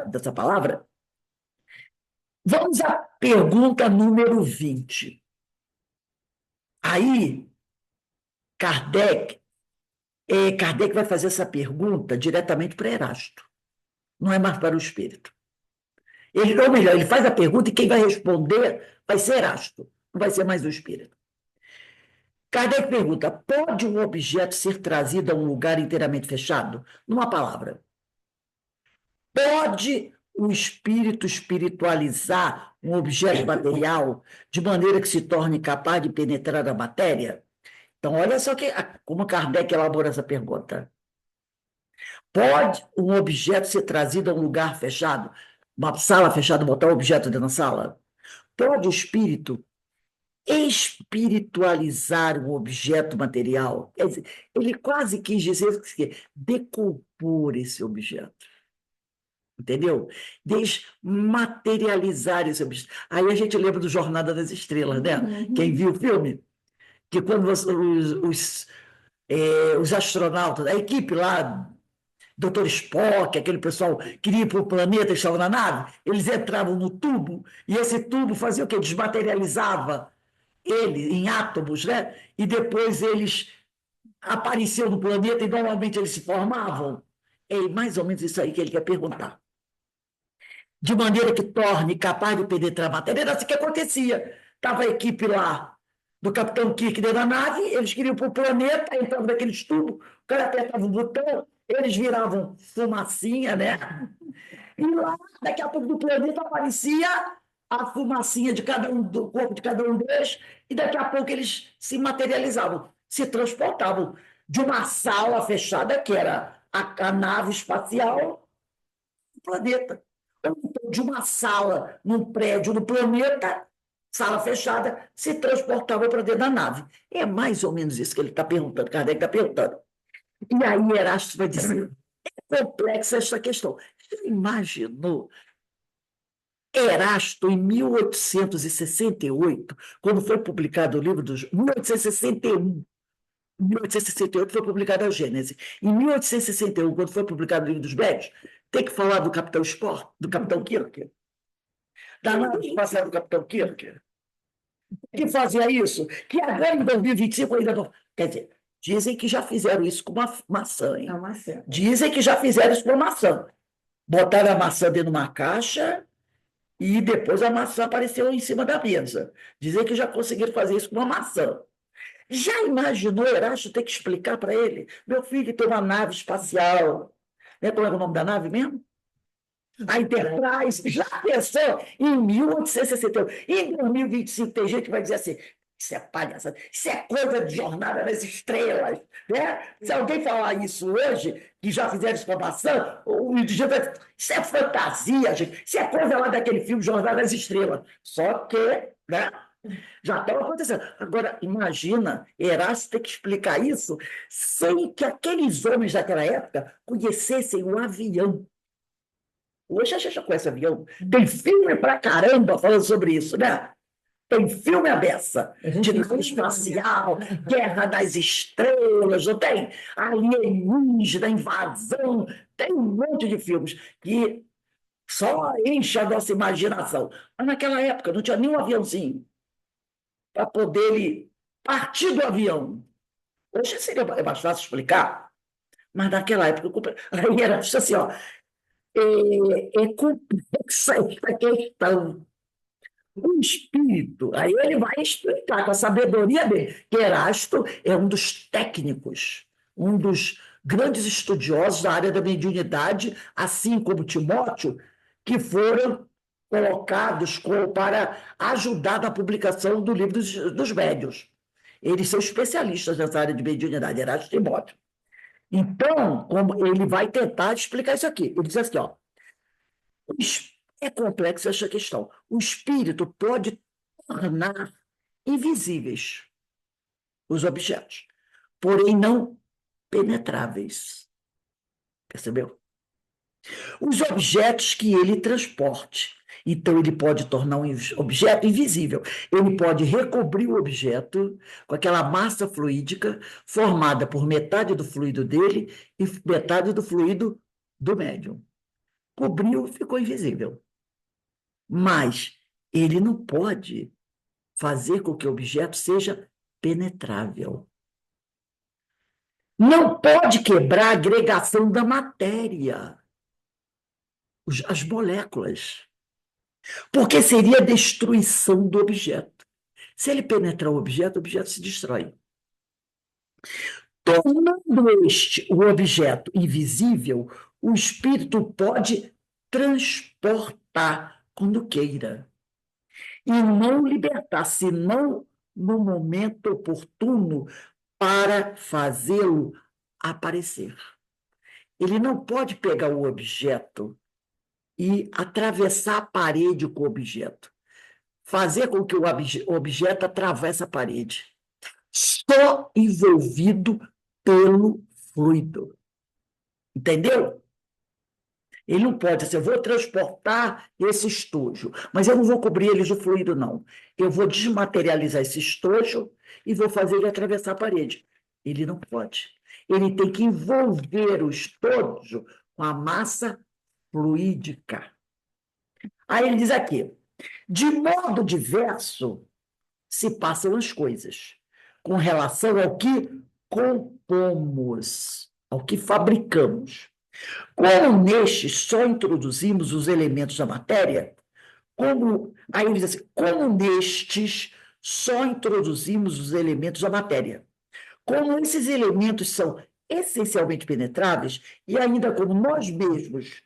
Dessa palavra? Vamos à pergunta número 20. Aí, Kardec, Kardec vai fazer essa pergunta diretamente para Erasto, não é mais para o espírito. Ou melhor, ele faz a pergunta e quem vai responder vai ser Erasto, não vai ser mais o espírito. Kardec pergunta: pode um objeto ser trazido a um lugar inteiramente fechado? Numa palavra. Pode o espírito espiritualizar um objeto material de maneira que se torne capaz de penetrar a matéria? Então, olha só como Kardec elabora essa pergunta. Pode um objeto ser trazido a um lugar fechado, uma sala fechada, botar um objeto dentro da sala? Pode o espírito espiritualizar um objeto material? Quer dizer, ele quase quis dizer que decompor esse objeto. Entendeu? Desmaterializar esse objeto. Aí a gente lembra do Jornada das Estrelas, né? Quem viu o filme? Que quando os astronautas, a equipe lá, Dr. Spock, aquele pessoal queria ir para o planeta, estavam na nave, eles entravam no tubo, e esse tubo fazia o quê? Desmaterializava ele em átomos, né? E depois eles apareciam no planeta e normalmente eles se formavam. É mais ou menos isso aí que ele quer perguntar. De maneira que torne capaz de penetrar a matéria. Era assim que acontecia. Estava a equipe lá do Capitão Kirk dentro da nave, eles queriam para o planeta, entravam naqueles tubos, o cara apertava o botão, eles viravam fumacinha, né? E lá, daqui a pouco, do planeta aparecia a fumacinha de cada um, do corpo de cada um deles, e daqui a pouco eles se materializavam, se transportavam de uma sala fechada, que era a nave espacial, do planeta. Ou então, de uma sala num prédio no planeta, sala fechada, se transportava para dentro da nave. É mais ou menos isso que ele está perguntando, Kardec está perguntando. E aí Erasto vai dizer: é complexa esta questão. Você imaginou Erasto, em 1868, quando foi publicado o livro dos... 1861, em 1868 foi publicada a Gênese. Em 1861, quando foi publicado o livro dos Médios, tem que falar do Capitão Sport, do Capitão Kirk. Da nave espacial do Capitão Kirk, que fazia isso, que agora em 2025 ainda não... Quer dizer, dizem que já fizeram isso com uma maçã, hein? Dizem que já fizeram isso com uma maçã. Botaram a maçã dentro de uma caixa E depois a maçã apareceu em cima da mesa. Dizer que já conseguiram fazer isso com uma maçã. Já imaginou Erasto ter que explicar para ele? Meu filho tem uma nave espacial. Né? Qual era o nome da nave mesmo? A Enterprise. Já pensou em 1861? Em 2025 tem gente que vai dizer assim, isso é palhaçada, isso é coisa de Jornada nas Estrelas. Né? Se alguém falar isso hoje, que já fizeram exclamação, o indivíduo vai dizer, isso é fantasia, gente. Isso é coisa lá daquele filme Jornada nas Estrelas. Só que, né? Já estava acontecendo. Agora, imagina Erasto ter que explicar isso sem que aqueles homens daquela época conhecessem o avião. Hoje a gente já conhece avião. Tem filme pra caramba falando sobre isso, né? Tem filme à beça de nave espacial, Guerra das Estrelas, não tem? Alienígena, invasão. Tem um monte de filmes que só enche a nossa imaginação. Mas naquela época não tinha nenhum aviãozinho para poder ele partir do avião. Hoje seria mais fácil explicar, mas naquela época, aí era assim, ó, é complexa essa questão. O espírito, aí ele vai explicar com a sabedoria dele, que Erasto é um dos técnicos, um dos grandes estudiosos da área da mediunidade, assim como Timóteo, que foram colocados para ajudar na publicação do livro dos médiuns. Eles são especialistas nessa área de mediunidade, Erasto e Timóteo. Então, como ele vai tentar explicar isso aqui. Ele diz assim, ó, é complexa essa questão. O espírito pode tornar invisíveis os objetos, porém não penetráveis. Percebeu? Os objetos que ele transporte. Então, ele pode tornar um objeto invisível. Ele pode recobrir o objeto com aquela massa fluídica formada por metade do fluido dele e metade do fluido do médium. Cobriu, ficou invisível. Mas ele não pode fazer com que o objeto seja penetrável. Não pode quebrar a agregação da matéria, as moléculas, porque seria a destruição do objeto. Se ele penetrar o objeto se destrói. Tornando o objeto invisível, o espírito pode transportar quando queira e não libertar, senão no momento oportuno para fazê-lo aparecer. Ele não pode pegar o objeto e atravessar a parede com o objeto, fazer com que o objeto atravesse a parede, só envolvido pelo fluido. Entendeu? Ele não pode dizer, eu vou transportar esse estojo, mas eu não vou cobrir ele de fluido, não. Eu vou desmaterializar esse estojo e vou fazer ele atravessar a parede. Ele não pode. Ele tem que envolver o estojo com a massa fluídica. Aí ele diz aqui, de modo diverso se passam as coisas, com relação ao que compomos, ao que fabricamos. Como nestes só introduzimos os elementos da matéria, aí ele diz assim, como nestes só introduzimos os elementos da matéria. Como esses elementos são essencialmente penetráveis, e ainda como nós mesmos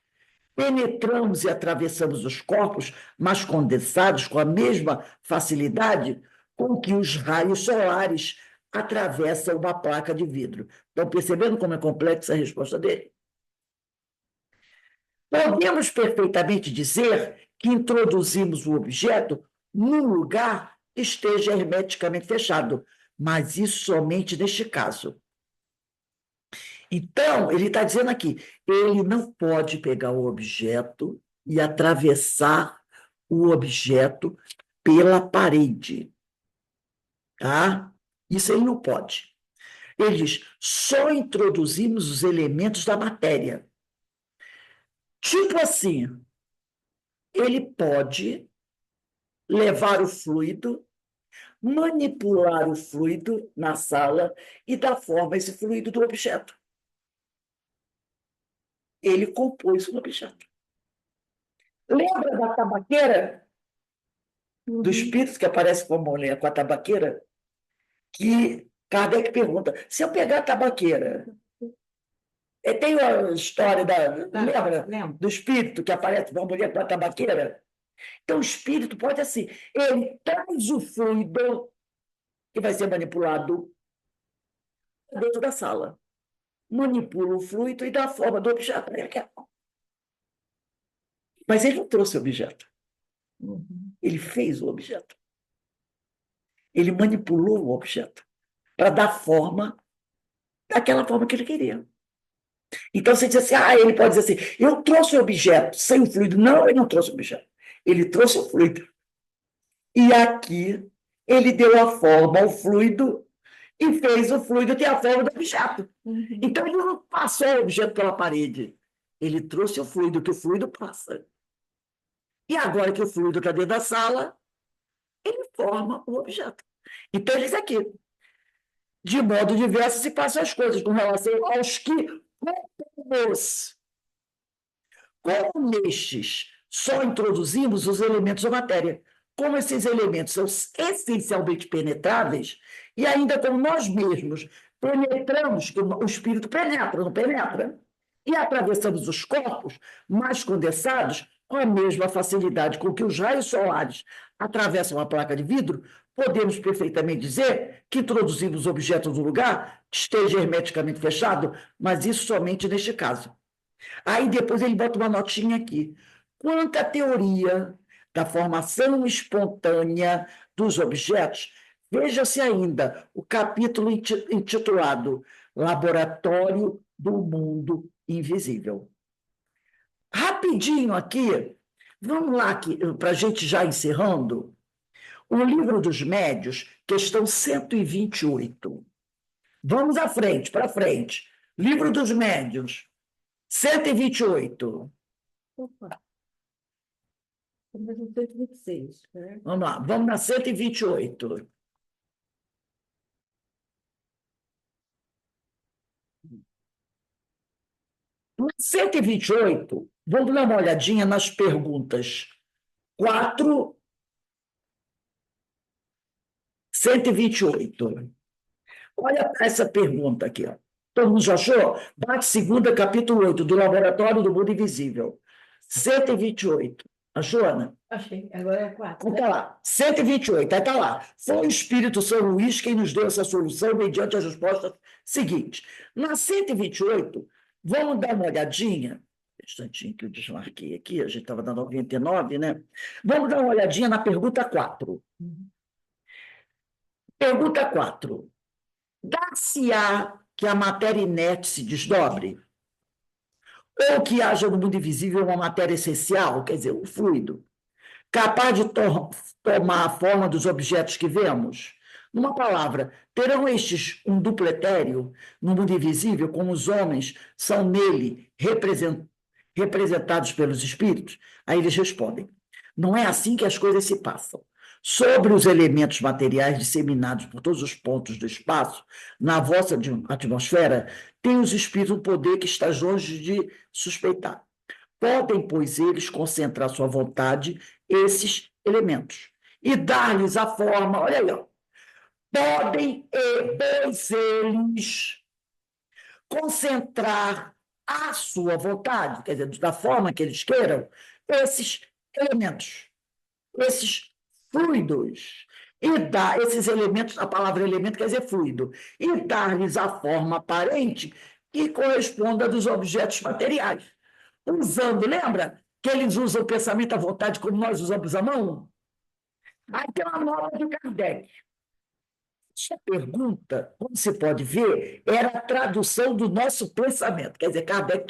penetramos e atravessamos os corpos mais condensados com a mesma facilidade com que os raios solares atravessam uma placa de vidro. Estão percebendo como é complexa a resposta dele? Podemos perfeitamente dizer que introduzimos o objeto num lugar que esteja hermeticamente fechado, mas isso somente neste caso. Então, ele está dizendo aqui, ele não pode pegar o objeto e atravessar o objeto pela parede. Tá? Isso ele não pode. Ele diz, só introduzimos os elementos da matéria. Tipo assim, ele pode levar o fluido, manipular o fluido na sala e dar forma a esse fluido do objeto. Ele compôs o objeto. Lembra da tabaqueira? Do Uhum. espírito que aparece com a mulher com a tabaqueira? Que Kardec pergunta: se eu pegar a tabaqueira, tem a história lembra? Lembro. Do espírito que aparece com a mulher com a tabaqueira? Então, o espírito pode assim, ele traz o fluido que vai ser manipulado dentro da sala. Manipula o fluido e dá a forma do objeto. Mas ele não trouxe o objeto. Uhum. Ele fez o objeto. Ele manipulou o objeto para dar forma daquela forma que ele queria. Então, você diz assim, ele pode dizer assim, eu trouxe o objeto sem o fluido. Não, ele não trouxe o objeto. Ele trouxe o fluido. E aqui, ele deu a forma ao fluido e fez o fluido ter a forma do objeto. Uhum. Então, ele não passou o objeto pela parede. Ele trouxe o fluido, que o fluido passa. E agora que o fluido está dentro da sala, ele forma o objeto. Então, ele diz aqui, de modo diverso se passam as coisas com relação aos que compomos. Como nestes só introduzimos os elementos da matéria, como esses elementos são essencialmente penetráveis, e ainda como nós mesmos penetramos, que o espírito penetra, não penetra, e atravessamos os corpos mais condensados com a mesma facilidade com que os raios solares atravessam a placa de vidro, podemos perfeitamente dizer que introduzimos objetos no lugar que esteja hermeticamente fechado, mas isso somente neste caso. Aí depois ele bota uma notinha aqui. Quanto à teoria da formação espontânea dos objetos, veja-se ainda o capítulo intitulado Laboratório do Mundo Invisível. Rapidinho aqui, vamos lá para a gente já encerrando, o Livro dos Médios, questão 128. Vamos à frente, para frente. Livro dos Médios, 128. Opa. Estamos no 126, né? Vamos lá, vamos na 128. Na 128, vamos dar uma olhadinha nas perguntas 4, 128. Olha para essa pergunta aqui. Ó. Todo mundo já achou? Parte segunda, capítulo 8, do Laboratório do Mundo Invisível. 128. Achou, Ana? Achei. Agora é 4. Então, tá lá, 128, aí está lá. Foi o Espírito São Luís quem nos deu essa solução mediante as respostas seguintes. Na 128, vamos dar uma olhadinha. Um instantinho que eu desmarquei aqui, a gente estava na 99, né? Vamos dar uma olhadinha na pergunta 4. Pergunta 4. Dar-se-á que a matéria inerte se desdobre? Ou que haja no mundo invisível uma matéria essencial, quer dizer, o fluido, capaz de tomar a forma dos objetos que vemos? Numa palavra, terão estes um duplo etéreo no mundo invisível, como os homens são nele representados pelos espíritos? Aí eles respondem: não é assim que as coisas se passam. Sobre os elementos materiais disseminados por todos os pontos do espaço, na vossa atmosfera, tem os espíritos um poder que está longe de suspeitar. Podem, pois, eles concentrar sua vontade, esses elementos, e dar-lhes a forma, olha aí, ó, podem, pois, eles concentrar a sua vontade, quer dizer, da forma que eles queiram, esses elementos, esses fluidos, e dar esses elementos, a palavra elemento quer dizer fluido, e dar-lhes a forma aparente que corresponda dos objetos materiais. Usando, lembra que eles usam o pensamento à vontade como nós usamos a mão? Aí tem uma nota de Kardec. Essa pergunta, como se pode ver, era a tradução do nosso pensamento. Quer dizer, Kardec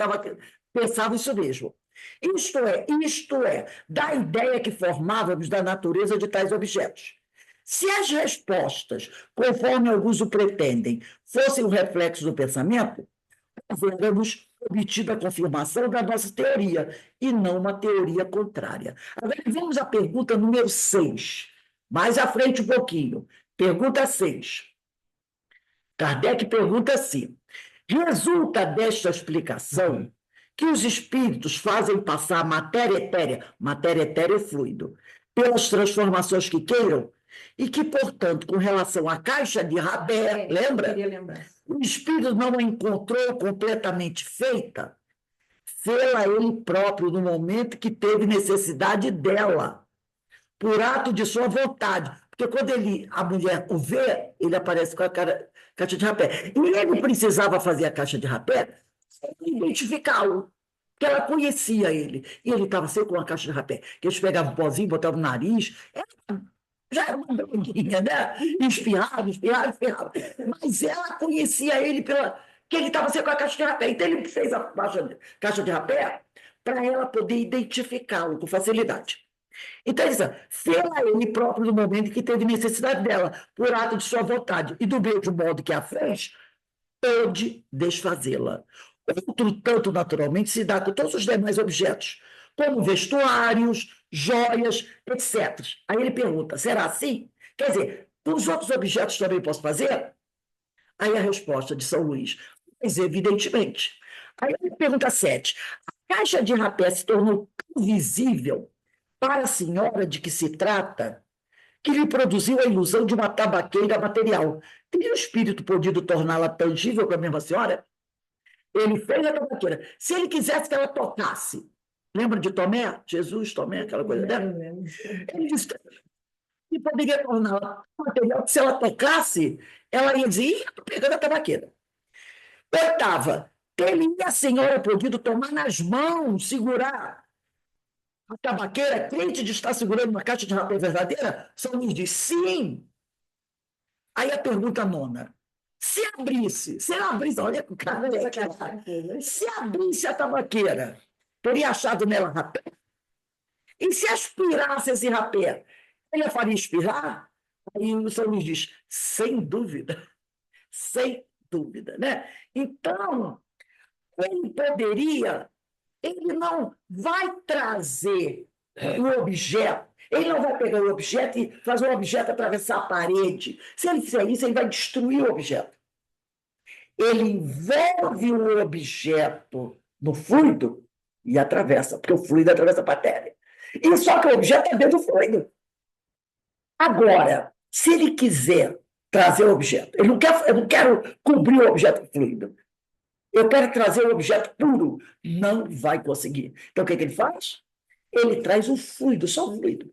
pensava isso mesmo. Isto é, da ideia que formávamos da natureza de tais objetos. Se as respostas, conforme alguns o pretendem, fossem um reflexo do pensamento, haveremos obtido a confirmação da nossa teoria, e não uma teoria contrária. Agora, vamos à pergunta número 6. Mais à frente um pouquinho. Pergunta 6. Kardec pergunta assim: resulta desta explicação que os espíritos fazem passar a matéria etérea é fluido, pelas transformações que queiram, e que, portanto, com relação à caixa de Rabé, Eu lembra? queria lembrar. O espírito não a encontrou completamente feita, fê-la ele próprio no momento que teve necessidade dela, por ato de sua vontade. Porque quando a mulher o vê, ele aparece com a caixa de rapé. E ele precisava fazer a caixa de rapé sem identificá-lo, porque ela conhecia ele. E ele estava sempre com uma caixa de rapé, que eles pegavam um pozinho, botavam no nariz, já era uma droguinha, né? Espirrava, espirrava, espirrava. Mas ela conhecia ele que ele estava sempre com a caixa de rapé. Então ele fez a caixa de rapé para ela poder identificá-lo com facilidade. Então, ele disse, fê-la ele próprio no momento que teve necessidade dela, por ato de sua vontade, e do mesmo modo que a fez, pôde desfazê-la. Outro tanto, naturalmente, se dá com todos os demais objetos, como vestuários, joias, etc. Aí ele pergunta, será assim? Quer dizer, com os outros objetos também posso fazer? Aí a resposta de São Luís, mas evidentemente. Aí ele pergunta 7. A caixa de rapé se tornou tão visível para a senhora de que se trata, que lhe produziu a ilusão de uma tabaqueira material. Teria o espírito podido torná-la tangível para a mesma senhora? Ele fez a tabaqueira. Se ele quisesse que ela tocasse, lembra de Tomé? Jesus, Tomé, aquela coisa dela? Ele disse que poderia torná-la material, que se ela tocasse, ela ia dizer, estou pegando a tabaqueira. 8ª, teria a senhora podido tomar nas mãos, segurar a tabaqueira, crente de estar segurando uma caixa de rapé verdadeira? São Luís diz, sim. Aí a pergunta 9. Se ela abrisse, olha o cara, se abrisse a tabaqueira, teria achado nela rapé? E se aspirasse esse rapé, ele a faria espirrar? Aí o São Luís diz, sem dúvida, né? Então, ele não vai trazer o objeto, ele não vai pegar o objeto e fazer o objeto atravessar a parede. Se ele fizer isso, ele vai destruir o objeto. Ele envolve o objeto no fluido e atravessa, porque o fluido atravessa a matéria. E só que o objeto é dentro do fluido. Agora, se ele quiser trazer o objeto, eu não quero cobrir o objeto fluido, eu quero trazer o objeto puro, não vai conseguir. Então, o que ele faz? Ele traz o fluido, só o fluido.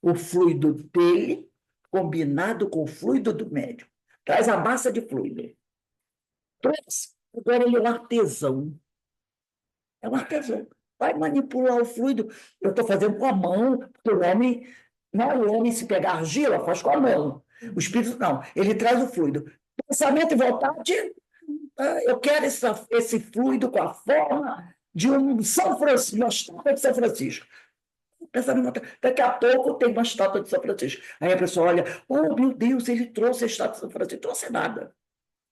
O fluido dele combinado com o fluido do médium. Traz a massa de fluido. Agora ele é um artesão. É um artesão. Vai manipular o fluido. Eu estou fazendo com a mão, porque o homem, se pegar argila, faz com a mão. O espírito não. Ele traz o fluido. Pensamento e vontade, eu quero esse fluido com a forma de um São Francisco, uma estátua de São Francisco. Pensamento, daqui a pouco tem uma estátua de São Francisco. Aí a pessoa olha, oh meu Deus, ele trouxe a estátua de São Francisco. Não trouxe nada.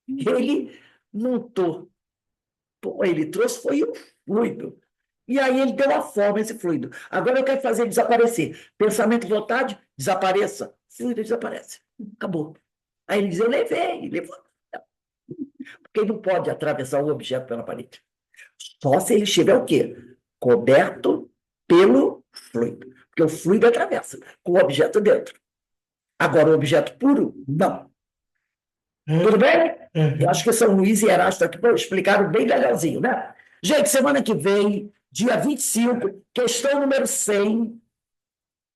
Ele montou. Ele trouxe foi o fluido. E aí ele deu a forma a esse fluido. Agora eu quero fazer ele desaparecer. Pensamento e vontade, desapareça. Fluido desaparece. Acabou. Aí ele diz, eu levou. Porque ele não pode atravessar o objeto pela parede. Só se ele estiver o quê? Coberto pelo fluido. Porque o fluido atravessa, com o objeto dentro. Agora, o objeto puro, não. Tudo bem? Eu acho que São Luís e Erasto aqui explicaram bem legalzinho, né? Gente, semana que vem, dia 25, questão número 100,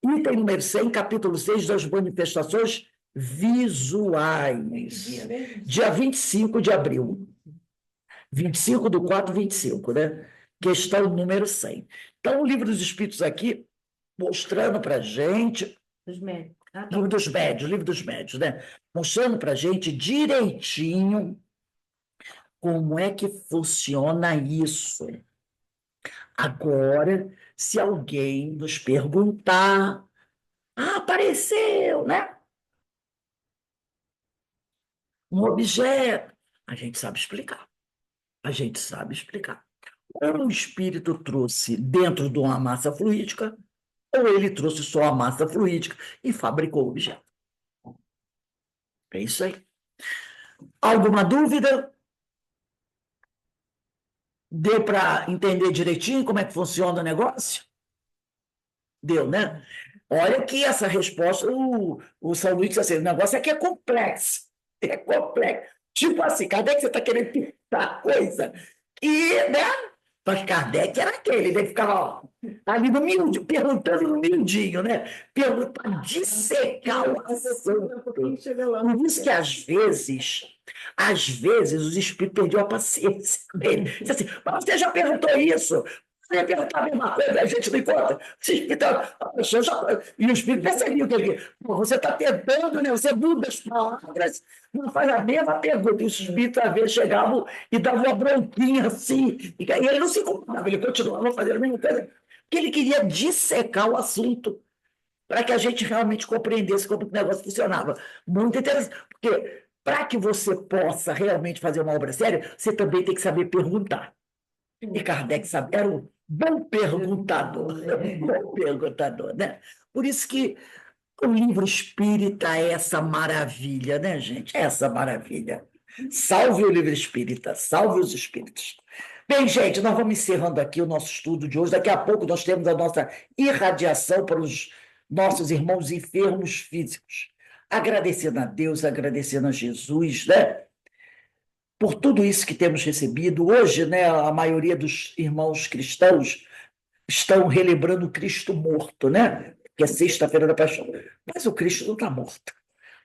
item número 100, capítulo 6 das manifestações visuais. Dia 25 de abril. 25/4/25, né? Questão número 100. Então, o Livro dos Espíritos aqui, mostrando para a gente... Dos médicos. Livro dos Médios, né? Mostrando para a gente direitinho como é que funciona isso. Agora, se alguém nos perguntar, apareceu, né? Um objeto, a gente sabe explicar. A gente sabe explicar. Ou o espírito trouxe dentro de uma massa fluídica, ou ele trouxe só a massa fluídica e fabricou o objeto. É isso aí. Alguma dúvida? Deu para entender direitinho como é que funciona o negócio? Deu, né? Olha que essa resposta, o São Luís disse assim, o negócio aqui é complexo. É complexo. Tipo assim, Kardec, você está querendo pintar coisa que, né? Mas Kardec era aquele, ele ficava ó, ali no miudinho, perguntando no miudinho, né? Para dissecar o assunto. Chega lá. Por isso que, às vezes, os espíritos perdiam a paciência dele. Diz assim, mas você já perguntou isso? Você ia perguntar a mesma coisa, a gente não encontra. Então, a pessoa e o espírito percebia que ele, pô, você está tentando, né? Você muda as palavras, não faz a mesma pergunta. E os espíritos, às vezes, chegavam e davam uma bronquinha assim. E aí ele não se incomodava, ele continuava fazendo a mesma coisa, porque ele queria dissecar o assunto para que a gente realmente compreendesse como o negócio funcionava. Muito interessante, porque para que você possa realmente fazer uma obra séria, você também tem que saber perguntar. E Kardec sabe, era um bom perguntador, um bom perguntador, né? Por isso que o livro espírita é essa maravilha, né, gente? Essa maravilha. Salve o livro espírita, salve os espíritos. Bem, gente, nós vamos encerrando aqui o nosso estudo de hoje. Daqui a pouco nós temos a nossa irradiação para os nossos irmãos enfermos físicos. Agradecendo a Deus, agradecendo a Jesus, né? Por tudo isso que temos recebido. Hoje, né, a maioria dos irmãos cristãos estão relembrando o Cristo morto, né? Que é sexta-feira da Paixão. Mas o Cristo não está morto.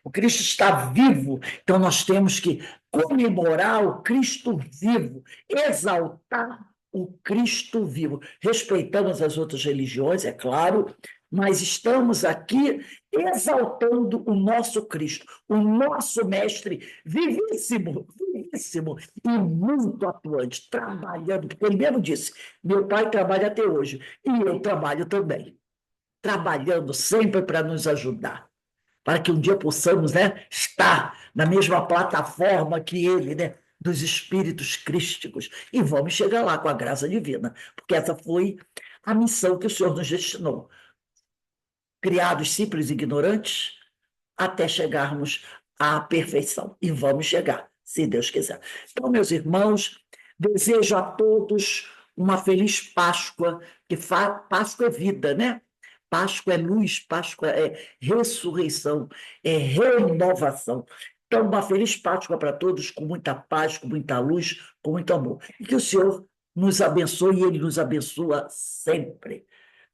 O Cristo está vivo, então nós temos que comemorar o Cristo vivo, exaltar o Cristo vivo. Respeitamos as outras religiões, é claro, mas estamos aqui exaltando o nosso Cristo, o nosso Mestre vivíssimo, vivíssimo e muito atuante, trabalhando, porque ele mesmo disse: meu pai trabalha até hoje, e eu trabalho também, trabalhando sempre para nos ajudar para que um dia possamos, né, estar na mesma plataforma que ele, né, dos espíritos crísticos. E vamos chegar lá com a graça divina, porque essa foi a missão que o Senhor nos destinou. Criados simples e ignorantes, até chegarmos à perfeição. E vamos chegar, se Deus quiser. Então, meus irmãos, desejo a todos uma feliz Páscoa, que Páscoa é vida, né? Páscoa é luz, Páscoa é ressurreição, é renovação. Então, uma feliz Páscoa para todos, com muita paz, com muita luz, com muito amor. E que o Senhor nos abençoe e Ele nos abençoa sempre.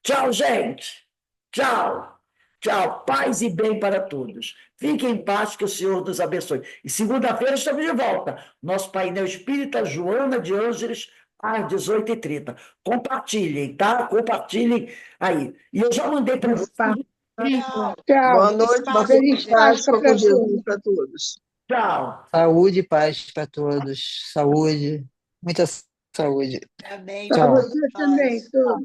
Tchau, gente! Tchau! Tchau, paz e bem para todos. Fiquem em paz, que o Senhor nos abençoe. E segunda-feira estamos de volta. Nosso painel espírita, Joana de Ângeles, às 18h30. Compartilhem, tá? Compartilhem aí. E eu já mandei para vocês. Tchau. Boa noite, uma feliz Páscoa com Jesus para todos. Tchau. Saúde e paz para todos. Saúde, muita saúde. Também. Tchau. Você também, tudo.